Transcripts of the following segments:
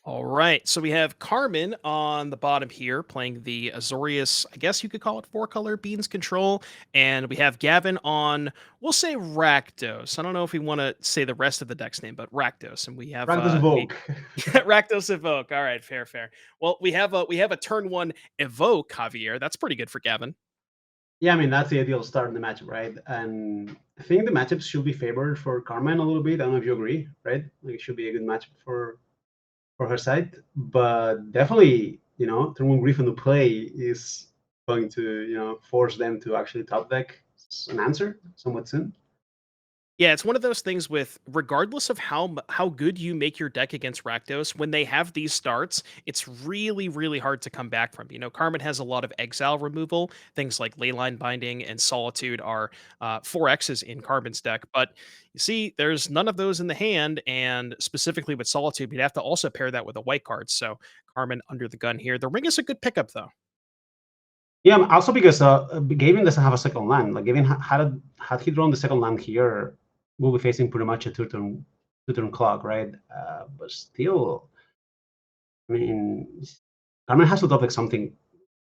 All right, so we have Carmen on the bottom here playing the Azorius, I guess you could call it four-color Beans Control, and we have Gavin on, we'll say Rakdos. I don't know if we want to say the rest of the deck's name, but Rakdos, and we have Rakdos we Evoke. Rakdos Evoke. All right, fair. Well, we have a turn one Evoke, Javier. That's pretty good for Gavin. Yeah, I mean, that's the ideal start in the matchup, right? And I think the matchups should be favored for Carmen a little bit. I don't know if you agree, right? Like, it should be a good matchup for her side. But definitely, turn one Griffin to play is going to, force them to actually top deck an answer somewhat soon. Yeah, it's one of those things with regardless of how good you make your deck against Rakdos, when they have these starts, it's really hard to come back from. Carmen has a lot of exile removal. Things like Leyline Binding and Solitude are 4Xs in Carmen's deck, but you see, there's none of those in the hand, and specifically with Solitude, we'd have to also pair that with a white card. So Carmen under the gun here. The ring is a good pickup, though. Yeah, also because Gavin doesn't have a second land. Like, Gavin had he drawn the second land here, we'll be facing pretty much a two-turn clock, right? But still, I mean, Carmen has to top like something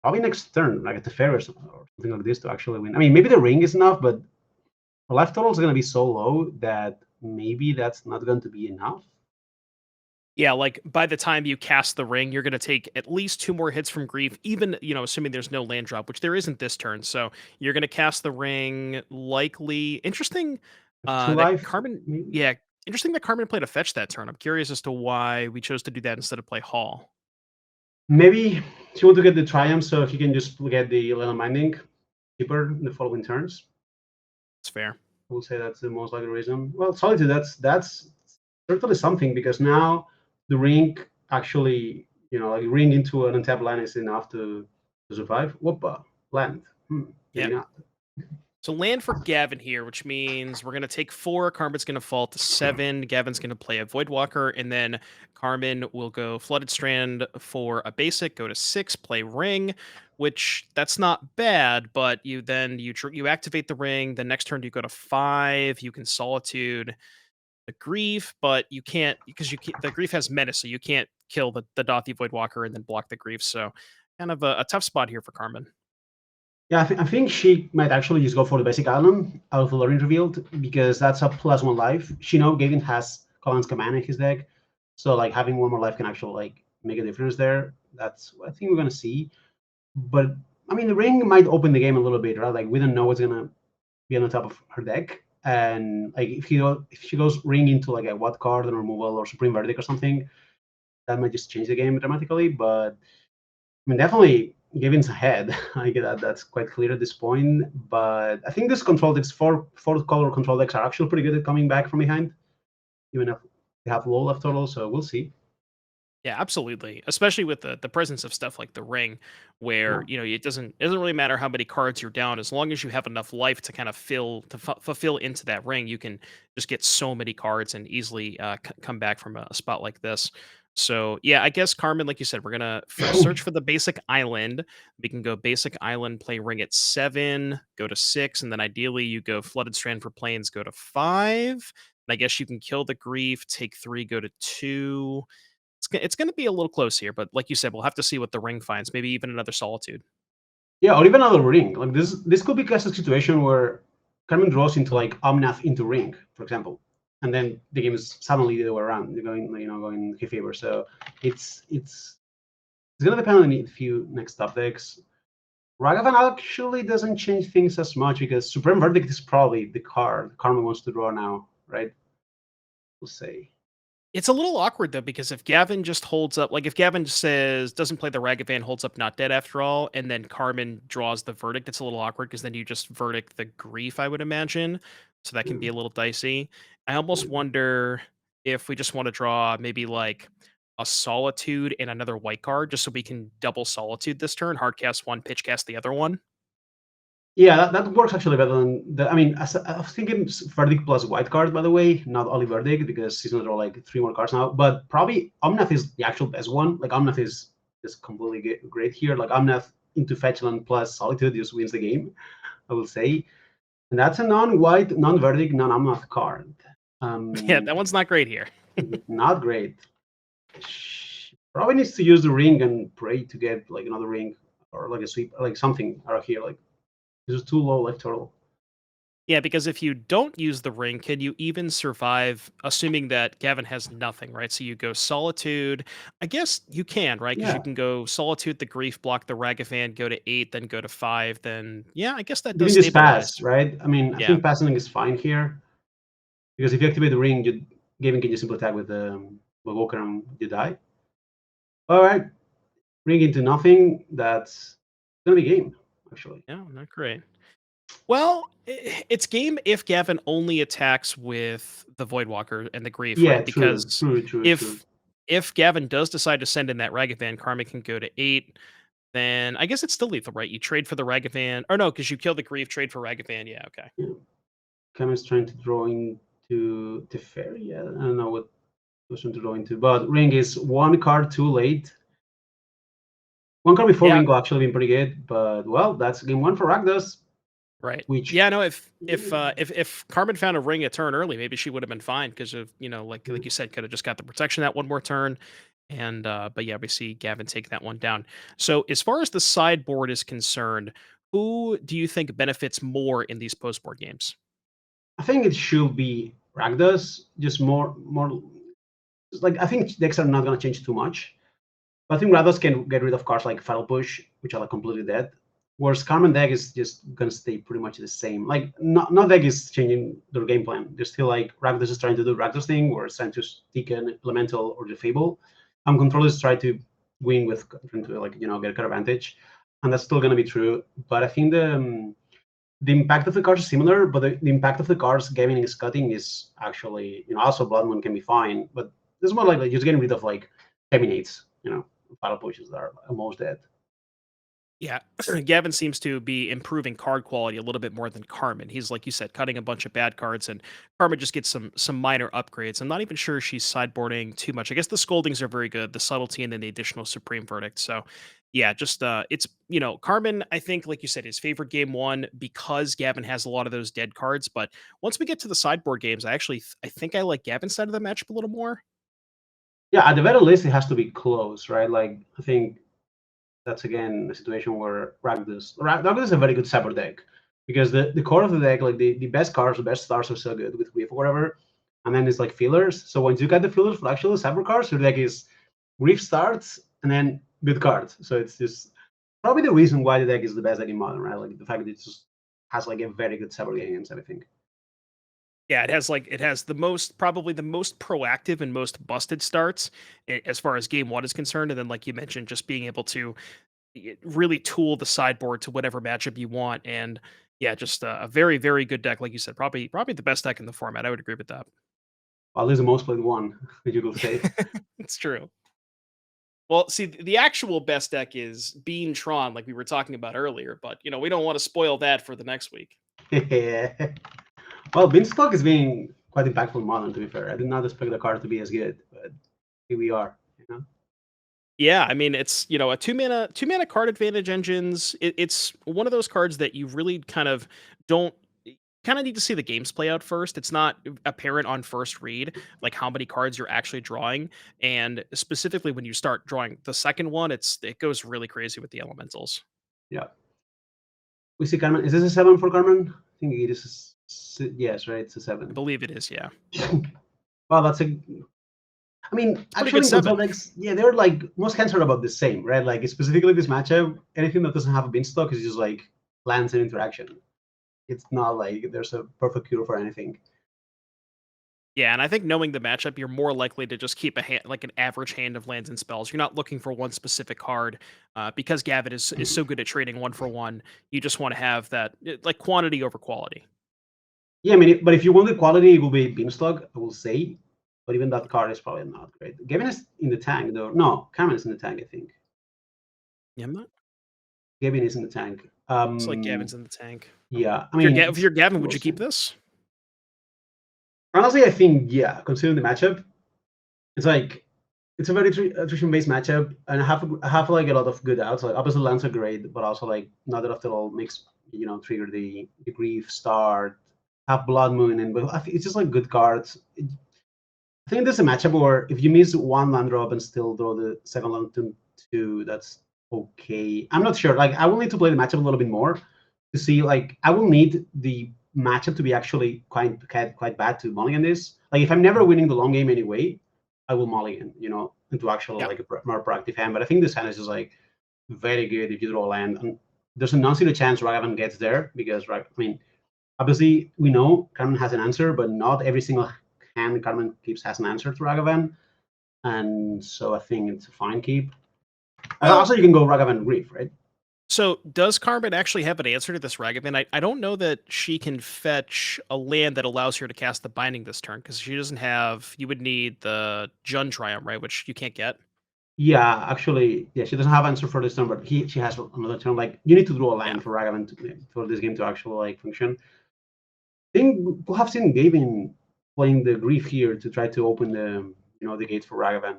probably next turn, like at the fair or something like this to actually win. I mean, maybe the ring is enough, but the life total is going to be so low that maybe that's not going to be enough. Yeah, like by the time you cast the ring, you're going to take at least two more hits from grief, even, assuming there's no land drop, which there isn't this turn. So you're going to cast the ring likely. Interesting Two that life, Carmen, maybe. yeah, interesting that Carmen played a fetch that turn. I'm curious as to why we chose to do that instead of play Hall. Maybe she want to get the triumph, so if you can just get the Leyline Binding cheaper in the following turns. It's fair. I would say that's the most likely reason. Well, Solitude, that's certainly something because now the ring actually, like ring into an untapped land is enough to survive. Whoopa, land. Yeah. Maybe not. So land for Gavin here, which means we're going to take 4. Carmen's going to fall to 7. Gavin's going to play a Voidwalker, and then Carmen will go Flooded Strand for a basic, go to 6, play Ring, which that's not bad, but you activate the ring. The next turn you go to 5. You can Solitude the Grief, but you can't because the Grief has Menace, so you can't kill the Dothy Voidwalker and then block the Grief. So kind of a tough spot here for Carmen. Yeah, I think she might actually just go for the basic island out of the Lorraine revealed because that's a +1 life. She know Gavin has Collins Command in his deck, so like having one more life can actually like make a difference there. That's what I think we're gonna see. But I mean, the ring might open the game a little bit, right? Like we don't know what's gonna be on the top of her deck, and like if she goes ring into like a what card and removal or Supreme Verdict or something, that might just change the game dramatically. But I mean, definitely Gavin's ahead. I get that's quite clear at this point. But I think this control decks, four color control decks, are actually pretty good at coming back from behind, even if they have low left total. So we'll see. Yeah, absolutely. Especially with the presence of stuff like the ring, where Yeah. it doesn't really matter how many cards you're down, as long as you have enough life to kind of fulfill into that ring, you can just get so many cards and easily come back from a spot like this. So yeah, I guess Carmen, like you said, we're gonna search for the basic island. We can go basic island, play ring at 7, go to 6, and then ideally you go flooded strand for planes, go to 5. And I guess you can kill the grief, take 3, go to 2. It's gonna be a little close here, but like you said, we'll have to see what the ring finds. Maybe even another solitude. Yeah, or even another ring. Like this could be a classic situation where Carmen draws into like Omnath into ring, for example, and then the game is suddenly the other way around. You're going in his favor. So it's gonna depend on a few next up decks. Ragavan actually doesn't change things as much because Supreme Verdict is probably the card Carmen wants to draw now, right? We'll say. It's a little awkward though, because if Gavin just holds up, like if Gavin says doesn't play the Ragavan, holds up not dead after all, and then Carmen draws the verdict, it's a little awkward because then you just verdict the grief, I would imagine. So that can be a little dicey. I almost wonder if we just want to draw maybe like a solitude and another white card, just so we can double solitude this turn, hardcast one, pitch cast the other one. Yeah, that works actually better than the. I mean, I was thinking Verdict plus white card, by the way, not only Verdict because he's gonna draw like 3 more cards now. But probably Omnath is the actual best one. Like Omnath is completely great here. Like Omnath into Fetchland plus Solitude just wins the game, I will say. And that's a non-white, non-Verdict, non-Omnath card. Yeah, that one's not great here. Not great. probably needs to use the ring and pray to get like another ring or like a sweep, like something out of here. Like this is too low life total. Yeah, because if you don't use the ring, can you even survive, assuming that Gavin has nothing, right? So you go Solitude. I guess you can, right? Because you Yeah, can go Solitude, the Grief, block the Ragavan, go to 8, then go to 5. Then, yeah, I guess that you does can just stabilize. pass, right? I mean, I Yeah. think passing is fine here because if you activate the ring, you Gavin can just simply attack with Walker and you die. All right, ring into nothing. That's gonna be game actually. Yeah, not great. Well, it's game if Gavin only attacks with the Voidwalker and the Grief, Yeah, right? true, Because true, true, true. if Gavin does decide to send in that Ragavan, Karma can go to 8. Then I guess it's still lethal, right? You trade for the Ragavan, or no, because you kill the Grief, trade for Ragavan. Yeah, okay. Yeah. Cameron's trying to draw into Teferi. Yeah, I don't know what was trying to draw into, but ring is one card too late. One card before Yeah, ring will actually been pretty good, but well, that's game one for Rakdos, right. which Yeah, no. If Carmen found a ring a turn early, maybe she would have been fine because of like you said, could have just got the protection that one more turn. And but yeah, we see Gavin take that one down. So as far as the sideboard is concerned, who do you think benefits more in these post board games? I think it should be Rakdos. Just more like I think decks are not gonna change too much. But I think Rakdos can get rid of cards like Fatal Push, which are like completely dead. Whereas Carmen deck is just gonna stay pretty much the same. Like not deck is changing their game plan. They're still like Rakdos is trying to do Rakdos thing, or it's trying to stick an elemental or the Fable. Controllers try to win with trying to like get a card advantage, and that's still gonna be true. But I think the impact of the cards is similar, but the impact of the cards Gavin is cutting is actually also Blood Moon can be fine, but this is more like just getting rid of like Terminates, Fatal Pushes that are almost dead. Yeah, Gavin seems to be improving card quality a little bit more than Carmen. He's like you said, cutting a bunch of bad cards, and Carmen just gets some minor upgrades. I'm not even sure she's sideboarding too much. I guess the scoldings are very good, the subtlety, and then the additional supreme verdict. So, yeah, just it's Carmen. I think, like you said, his favorite game one because Gavin has a lot of those dead cards. But once we get to the sideboard games, I think I like Gavin's side of the matchup a little more. Yeah, at the very least, it has to be close, right? Like I think that's again a situation where Rakdos is a very good cyber deck because the core of the deck, like the best cards, the best stars are so good with Grief or whatever, and then it's like fillers. So once you get the fillers for actual cyber cards, your deck is Grief starts and then good cards. So it's just probably the reason why the deck is the best deck in modern, right? Like the fact that it just has like a very good cyber game and everything. Yeah, it has the most probably the most proactive and most busted starts as far as game one is concerned, and then like you mentioned, just being able to really tool the sideboard to whatever matchup you want, and yeah, just a very good deck, like you said, probably the best deck in the format. I would agree with that. At least the most played one, you could say. It's true. Well, see, the actual best deck is Bean Tron, like we were talking about earlier, but we don't want to spoil that for the next week. Yeah. Well, Beanstalk is being quite impactful in modern, to be fair. I did not expect the card to be as good, but here we are. Yeah, I mean it's a two mana card advantage engines. It's one of those cards that you really kind of don't kind of need to see the games play out first. It's not apparent on first read like how many cards you're actually drawing, and specifically when you start drawing the second one, it goes really crazy with the elementals. Yeah. We see Carmen. Is this a 7 for Carmen? I think it is. Yes, right. It's a I 7. believe it is, yeah. Well, that's a. I mean, It's a pretty good actually, in console 7. decks, yeah, they're like most hands are about the same, right? Like specifically this matchup, anything that doesn't have a beanstalk is just like lands and interaction. It's not like there's a perfect cure for anything. Yeah, and I think knowing the matchup, you're more likely to just keep a hand, like an average hand of lands and spells. You're not looking for one specific card because Gavin is so good at trading one for one. You just want to have that like quantity over quality. Yeah, I mean, but if you want the quality, it will be beanstalk, I will say. But even that card is probably not great. Gavin is in the tank, though. No, Carmen is in the tank, I think. Yeah, I'm not. Gavin is in the tank. It's like Gavin's in the tank. Yeah, I If you're mean, If it's you're Gavin, would you close keep tank. this? Honestly, I think yeah, considering the matchup, it's like it's a very attrition-based matchup, and I have like a lot of good outs. Like obviously lands are great, but also like not that after all makes trigger the grief start, have blood moon, and but it's just like good cards. I think there's a matchup where if you miss one land drop and still draw the second land turn 2, that's okay. I'm not sure. Like, I will need to play the matchup a little bit more to see. Like, I will need the matchup to be actually quite bad to mulligan this. Like, if I'm never winning the long game anyway, I will mulligan, into actually Yeah. like a more proactive hand. But I think this hand is just like very good if you draw land. And there's a non-zero chance Ragavan gets there because, right? I mean, obviously we know Carmen has an answer, but not every single hand Carmen keeps has an answer to Ragavan, and so I think it's a fine keep. Well, Also, you can go Ragavan Grief, right? so does Carmen actually have an answer to this Ragavan? I don't know that she can fetch a land that allows her to cast the Binding this turn, because she doesn't have. You would need the Jund Triumph, right? Which you can't get. Yeah, actually, yeah, she doesn't have answer for this turn, but she has another turn. Like, you need to draw a Yeah. land for Ragavan for this game to actually like function. I think we'll have seen Gavin playing the Grief here to try to open the gates for Ragavan.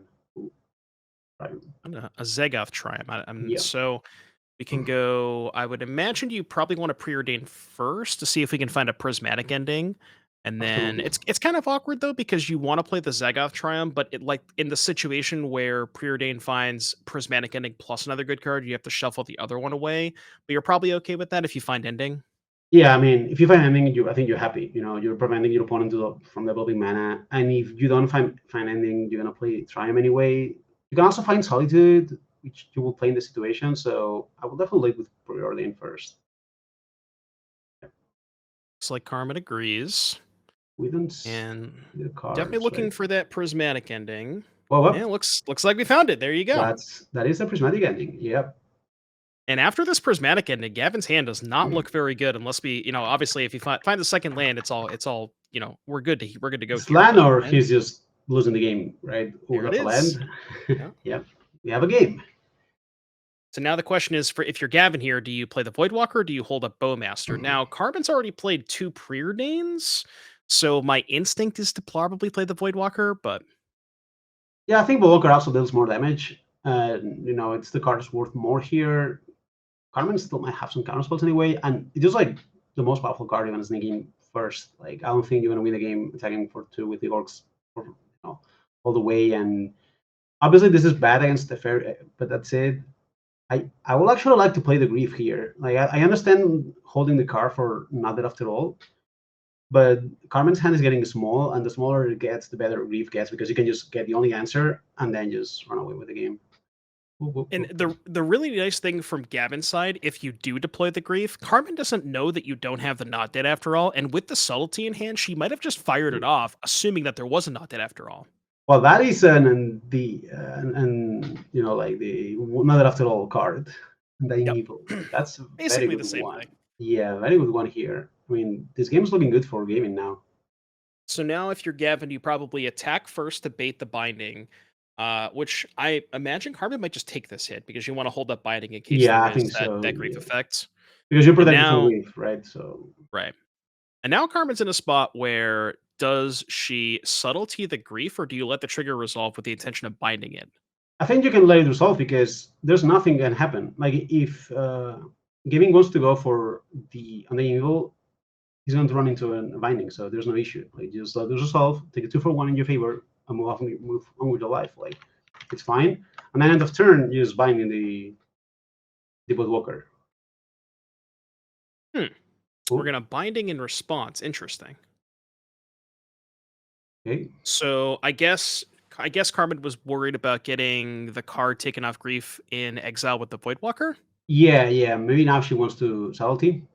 A Zegoth Triumph. Yeah. So we can go. I would imagine you probably want to preordain first to see if we can find a prismatic ending. And then Absolutely. it's kind of awkward though, because you want to play the Zagoth Triumph, but like in the situation where preordain finds prismatic ending plus another good card, you have to shuffle the other one away. But you're probably okay with that if you find ending. Yeah, I mean, if you find ending, I think you're happy. You're preventing your opponent from developing mana. And if you don't find ending, you're gonna play Triumph anyway. You can also find Solitude, which you will play in the situation. So I will definitely lead with preordain first. Looks like Carmen agrees. We don't see And the definitely cards, looking right? for that prismatic ending. Well, Yeah, looks like we found it. There you go. that is a prismatic ending. Yep. And after this prismatic ending, Gavin's hand does not look very good unless we, obviously if you find the second land, it's all, we're good to go It's here. land But or then he's just losing the game, right? Oh, there it that's a is. land. Yeah. Yep. We have a game. So now the question is, for if you're Gavin here, do you play the Voidwalker or do you hold up Bowmaster? Now, Carmen's already played 2 preordains, so my instinct is to probably play the Voidwalker, but Yeah, I think Volker also deals more damage. It's the card is worth more here. Carmen still might have some counter spells anyway, and it's just like the most powerful card even sneaking first. Like, I don't think you're gonna win the game attacking for 2 with the orcs all the way. And obviously this is bad against the fair, but that's it. I will actually like to play the Grief here. Like, I understand holding the card for not that after all, but Carmen's hand is getting small, and the smaller it gets, the better Grief gets, because you can just get the only answer and then just run away with the game. and the really nice thing from Gavin's side, if you do deploy the Grief, Carmen doesn't know that you don't have the Not Dead after all, and with the subtlety in hand, she might have just fired it off, assuming that there was a Not Dead after all. Well, that is like the not after all card, the Yep. evil. That's a very Basically the good same one. thing. Yeah, very good one here. I mean, this game's looking good for gaming now. So now if you're Gavin, you probably attack first to bait the binding, which I imagine Carmen might just take this hit because you want to hold up binding in case Yeah, there I is think so. that grief Yeah, effect. because you're And protected from now, grief, right? So right. And now Carmen's in a spot where does she subtlety the grief or do you let the trigger resolve with the intention of binding it? I think you can let it resolve because there's nothing can happen. Like, if gaming wants to go for the evil, he's going to run into a binding, so there's no issue. Like, just let it resolve, take a 2-for-1 in your favor, and move on with your life. Like, it's fine. And then end of turn, you just bind in the Woodwalker. Hmm. Cool. We're gonna binding in response. Interesting. Okay. So I guess Carmen was worried about getting the card taken off grief in exile with the Voidwalker. Yeah. Maybe now she wants to subtlety.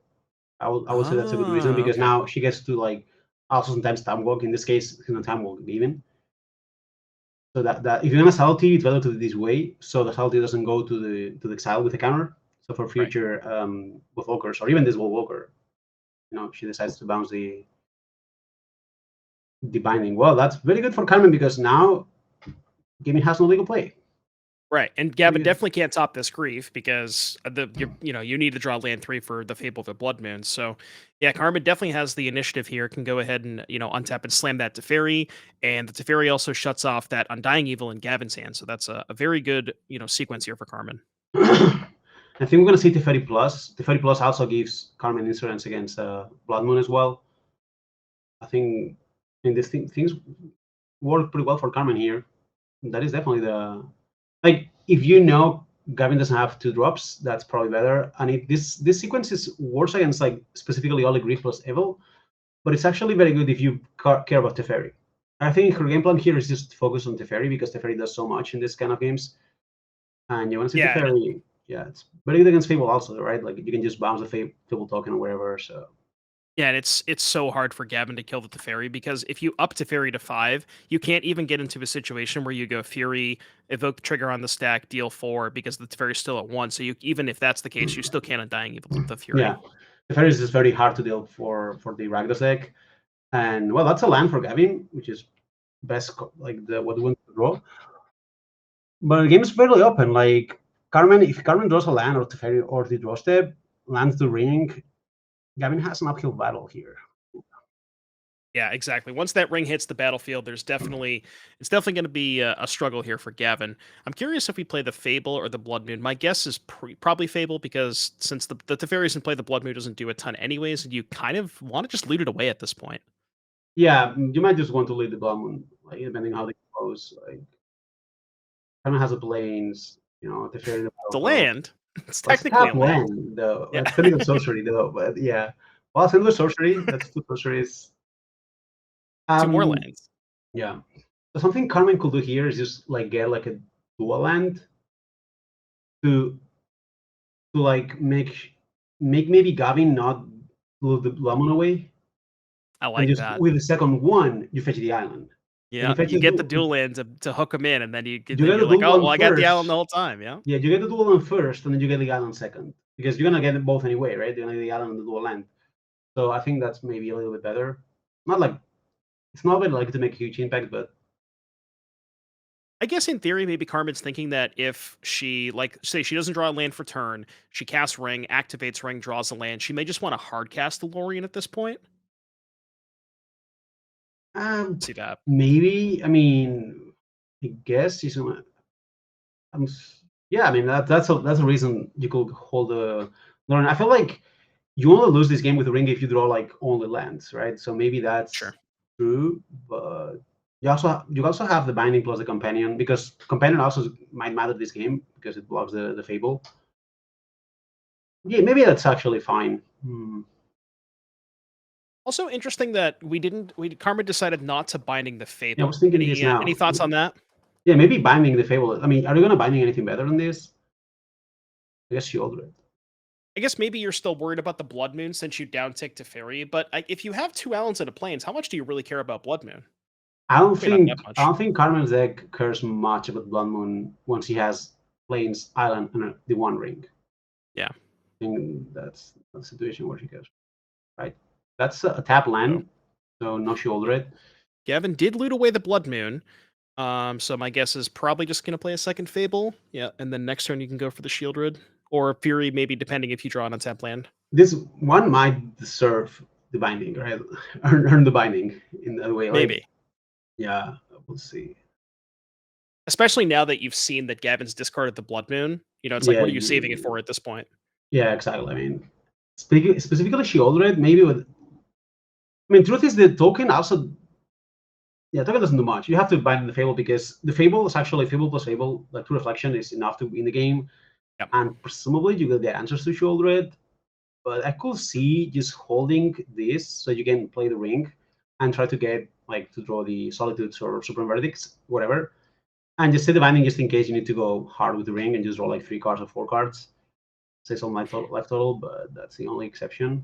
I would say that's a good reason, Ah, because okay. now she gets to, like, also sometimes time walk. In this case, it's not time walk even. So that if you're gonna subtlety, it's better to do this way, so the subtlety doesn't go to the exile with the counter. So for Right. future Wolfwalkers, or even this Wolfwalker, she decides to bounce the binding. Well, that's very good for Carmen, because now gaming has no legal play. Right, and Very Gavin good. definitely can't top this grief because you need to draw land 3 for the Fable of the Blood Moon. So yeah, Carmen definitely has the initiative here. Can go ahead and untap and slam that Teferi, and the Teferi also shuts off that Undying Evil in Gavin's hand. So that's a very good sequence here for Carmen. I think we're gonna see Teferi Plus. Teferi Plus also gives Carmen insurance against Blood Moon as well. I think in these things worked pretty well for Carmen here. That is definitely the like if you know Gavin doesn't have 2 drops, that's probably better. And this sequence is worse against like specifically only Grief plus Evil, but it's actually very good if you care about Teferi. I think her game plan here is just focus on Teferi because Teferi does so much in this kind of games. And you want to see Yeah, Teferi, yeah, it's very good against Fable also, right? Like you can just bounce the Fable token or whatever. So yeah, and it's so hard for Gavin to kill the Teferi because if you up Teferi to 5, you can't even get into a situation where you go Fury, evoke trigger on the stack, deal 4 because the Teferi's still at 1. So you even if that's the case, you still can't Undying Evil the Fury. yeah, Teferi is just very hard to deal for the Rakdos deck. And well, that's a land for Gavin, which is best like the what we want to draw. But the game is fairly open. Like Carmen, if Carmen draws a land or Teferi or the draw step, lands the ring, Gavin has an uphill battle here. Yeah, exactly. Once that ring hits the battlefield, it's definitely going to be a struggle here for Gavin. I'm curious if we play the Fable or the Blood Moon. My guess is probably Fable because since the Teferi's in play, the Blood Moon doesn't do a ton anyways, and you kind of want to just loot it away at this point. Yeah, you might just want to lead the Blood Moon, like depending how they goes. Like Carmen has a planes, Teferi in the It's a battlefield. land. It's Well, it's technically tap a land. land though. Yeah, It's technical sorcery though, but yeah. Well, single sorcery. That's 2 sorceries. 2 more Um, lands. yeah. So something Carmen could do here is just like get like a dual land to like make maybe Gavin not lose the Lemon away, I and like just that. with the second one you fetch the island. Then Yeah, you fetch you the get the dual land to hook them in, and then you get you're the like, dual oh well, one I got the island first. the whole time. Yeah. Yeah, you get the dual one first, and then you get the island second because you're gonna get it both anyway, right? You're gonna get the island and the dual land. So I think that's maybe a little bit better. Not like it's not really like to make a huge impact, but I guess in theory, maybe Carmen's thinking that if she, like, say she doesn't draw a land for turn, she casts Ring, activates Ring, draws a land, she may just want to hard cast the Lorien at this point. um, See that? maybe. I mean, I guess Season1. Yeah, I mean that's a reason you could hold the Lauren. I feel like you only lose this game with a ring if you draw like only lands, right? So maybe that's Sure. true, but you also have the binding plus the companion because companion also might matter this game because it blocks the fable. Yeah, maybe that's actually fine. Also interesting that Carmen decided not to binding the Yeah, I Fable. was thinking this Any now. thoughts on that? Yeah, maybe binding the fable. I mean, are you gonna binding anything better than this? I guess you order it. I guess maybe you're still worried about the Blood Moon since you downtick to Fairy, but if you have 2 Allens and a Plains, how much do you really care about Blood Moon? I don't Probably not that think I much. don't think Carmen's deck cares much about Blood Moon once he has Plains Island and the One Ring. Yeah. I think that's a situation where she cares, right? That's a tap So land, so no shoulder it. Gavin did loot away the Blood Moon. So my guess is probably just gonna play a second Fable. Yeah, and then next turn you can go for the Shieldred. Or Fury, maybe depending if you draw an untapped land. This one might deserve the binding, right? Earn the binding in that way. Like, Maybe. yeah, we'll see. Especially now that you've seen that Gavin's discarded the Blood Moon. It's like, Yeah, what are you saving it for at this point? yeah, exactly. I mean, specifically Shieldred, maybe with. I mean, truth is the token also. Yeah, token doesn't do much. You have to bind the Fable because the Fable is actually Fable plus Fable, like two reflection is enough to win the game. Yep. And presumably you get the answers to Shieldred. But I could see just holding this so you can play the ring and try to get like to draw the solitudes or supreme verdicts, whatever. And just set the binding just in case you need to go hard with the ring and just draw like 3 cards or 4 cards. Say some life total, but that's the only exception.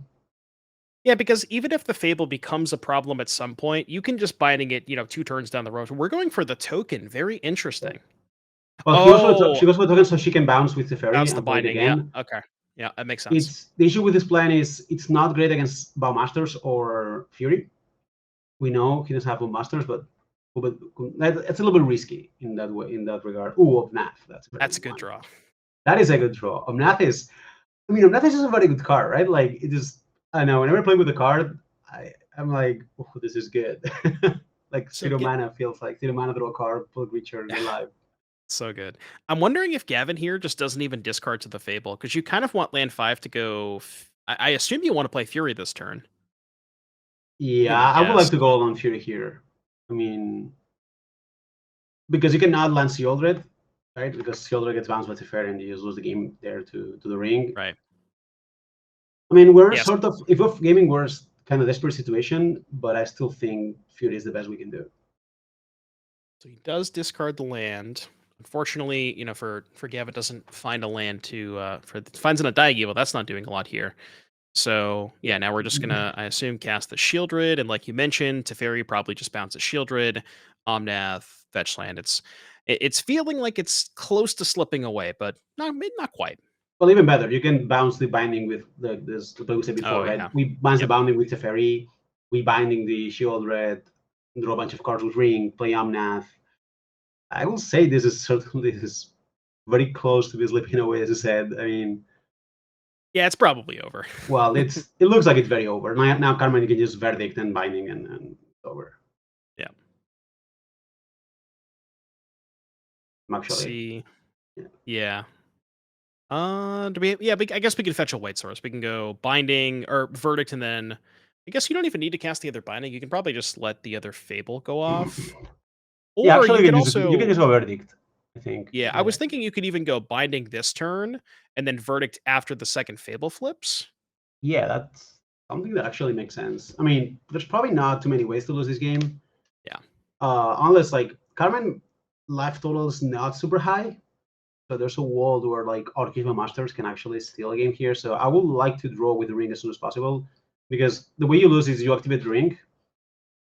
Yeah, because even if the Fable becomes a problem at some point, you can just binding it, 2 turns down the road. We're going for the token. Very interesting. Well, Oh, she goes for the token so she can bounce with the fairy that's the and play it binding. Yeah. again. Okay. Yeah, that makes sense. It's the issue with this plan is it's not great against Bowmasters or Fury. We know he doesn't have Bowmasters, but it's a little bit risky in that way, in that regard. Ooh, Obnath, that's a very That's a good good one. draw. That is a good draw. Obnath is just a very good card, right? Like it is. I know. Whenever I play with the card, I'm like, oh, this is good. Like So zero mana feels like zero mana draw a card, pull creature, get live. so good. I'm wondering if Gavin here just doesn't even discard to the Fable because you kind of want land 5 to go. I assume you want to play Fury this turn. Be Yeah, my I would like guess. to go on Fury here. I mean, because you cannot land Shieldred, right? Because Shieldred gets bounced by Teferi and you just lose the game there to the ring. Right. I mean, we're Yes. sort of, if of gaming, we're kind of desperate situation, but I still think Fury is the best we can do. So he does discard the land. Unfortunately, for Gavin doesn't find a land to finds an Undying Evil. That's not doing a lot here. So yeah, now we're just gonna, I assume, cast the Shieldred, and like you mentioned, Teferi probably just bounces Shieldred, Omnath, fetch land. It's feeling like it's close to slipping away, but not quite. Well, even better, you can bounce the binding with the we said before, Oh right? yeah. We bounce the Yep. bounding with Teferi, we binding the Shieldred, draw a bunch of cards with Ring, play Omnath. I will say this is very close to be slipping away, as you said. I mean, Yeah, it's probably over. well, it looks like it's very over. Now Carmen, you can use Verdict and Binding and it's over. Yeah. Actually, See. yeah. Yeah. Do we? Yeah, I guess we can fetch a white source. We can go binding or verdict, and then I guess you don't even need to cast the other binding. You can probably just let the other fable go off, Yeah, or actually, you could you can also. use a Verdict, I think. Yeah, I was thinking you could even go binding this turn and then verdict after the second fable flips. Yeah, that's something that actually makes sense. I mean, there's probably not too many ways to lose this game. Yeah. Unless like Carmen life total is not super high. So there's a world where like Archisma Masters can actually steal a game here. So I would like to draw with the ring as soon as possible. Because the way you lose is you activate the ring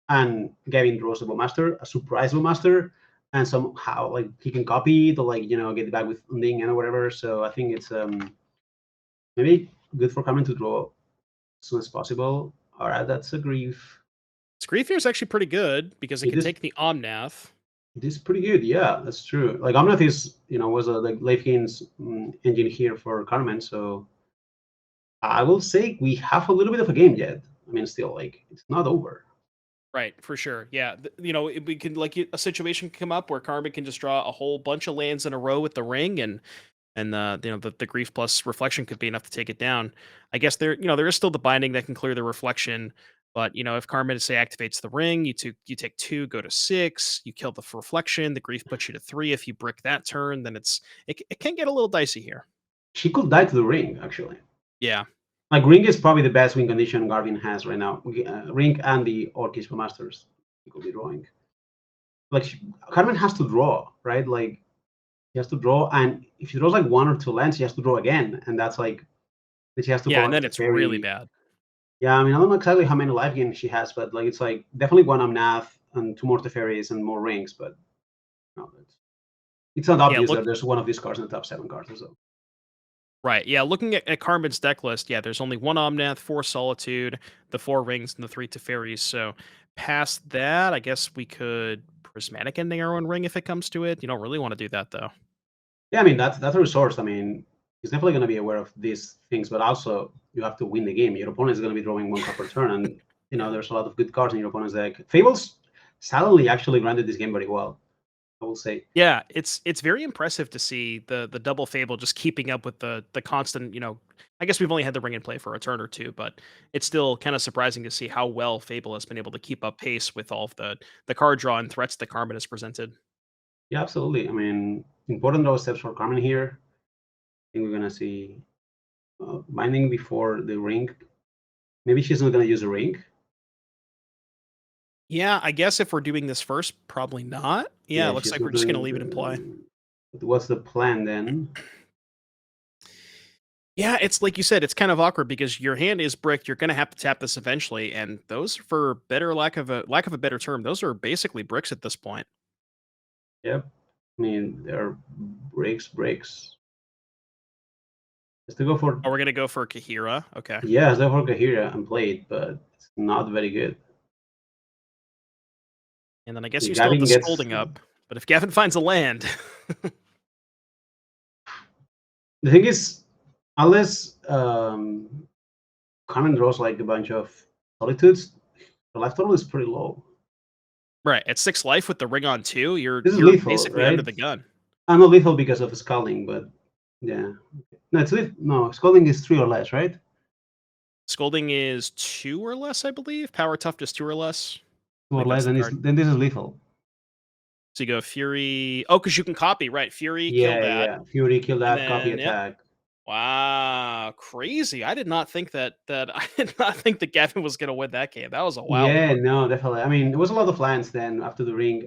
and Gavin draws a master, a surprise master, and somehow like he can copy it or like get it back with Unding and whatever. So I think it's maybe good for Carmen to draw as soon as possible. All right, that's a grief. Grief here is actually pretty good because it It can is take the Omnath. it is pretty good. Yeah, that's true. Like Omnath is was a like late games engine here for Carmen. So I will say we have a little bit of a game yet. I mean, still like it's not over. Right, for sure. Yeah, we can a situation can come up where Carmen can just draw a whole bunch of lands in a row with the ring, and the grief plus reflection could be enough to take it down. I guess there is still the binding that can clear the reflection, but if Carmen say activates the ring, you take 2, go to 6, you kill the reflection, the grief puts you to 3. If you brick that turn, then it can get a little dicey here. She could die to the ring actually. Yeah. Like ring is probably the best win condition Gavin has right now. Ring and the Orchestra Masters. He could be drawing. Like Carmen has to draw, right? Like he has to draw, and if she draws like 1 or 2 lands, she has to draw again, and that's like then she has to Yeah, call and it then a it's really fairy. bad. Yeah, I mean I don't know exactly how many life gains she has, but like it's like definitely 1 Omnath and 2 more Teferis and more rings, but no, it's not Yeah, obvious look. that there's one of these cards in the top 7 cards or so. Right. Yeah. Looking at Carmen's deck list, yeah, there's only 1 Omnath, 4 Solitude, the 4 Rings, and the 3 Teferis. So past that, I guess we could Prismatic Ending our own ring if it comes to it. You don't really want to do that though. Yeah, I mean that's a resource. I mean, he's definitely going to be aware of these things, but also you have to win the game. Your opponent is going to be drawing 1 card per turn, and Yeah. there's a lot of good cards in your opponent's deck. Fables suddenly actually granted this game very well, I will say. Yeah, it's very impressive to see the double Fable just keeping up with the constant, I guess we've only had the ring in play for a turn or two, but it's still kind of surprising to see how well Fable has been able to keep up pace with all of the card draw and threats that Carmen has presented. Yeah, absolutely. I mean, important draw steps for Carmen here. I think we're going to see binding before the ring. Maybe she's not going to use a ring. Yeah, I guess if we're doing this first, probably not. Yeah, it Yeah, looks she's like we're not just gonna doing leave it in play. what's the plan then? Yeah, it's like you said, it's kind of awkward because your hand is bricked. You're gonna have to tap this eventually, and those, for better lack of a better term, those are basically bricks at this point. Yep. I mean, they're breaks. Just to go for Oh, we're gonna go for Kahira. Okay, yeah, let's go for Kahira and play it, but it's not very good. and then I guess If you still have Gavin the gets scolding up. But if Gavin finds a land, the thing is, unless Carmen draws like a bunch of solitudes, the life total is pretty low. right at 6 life with the ring on 2, you're This is you're lethal, basically under right? the gun. I'm not lethal because of scalding, but yeah. No, no, scalding is 3 or less, right? Scolding is 2 or less, I believe. Power toughness 2 or less. I 2 or believe that's less, the then card. then this is lethal. So you go Fury. Oh, because you can copy, right? Fury, kill Yeah, that, yeah. Fury, kill and that, copy then yep. attack. Wow, crazy! I did not think that I did not think that Gavin was gonna win that game. That was a wild Yeah, one. no, definitely. I mean, it was a lot of lands then after the ring.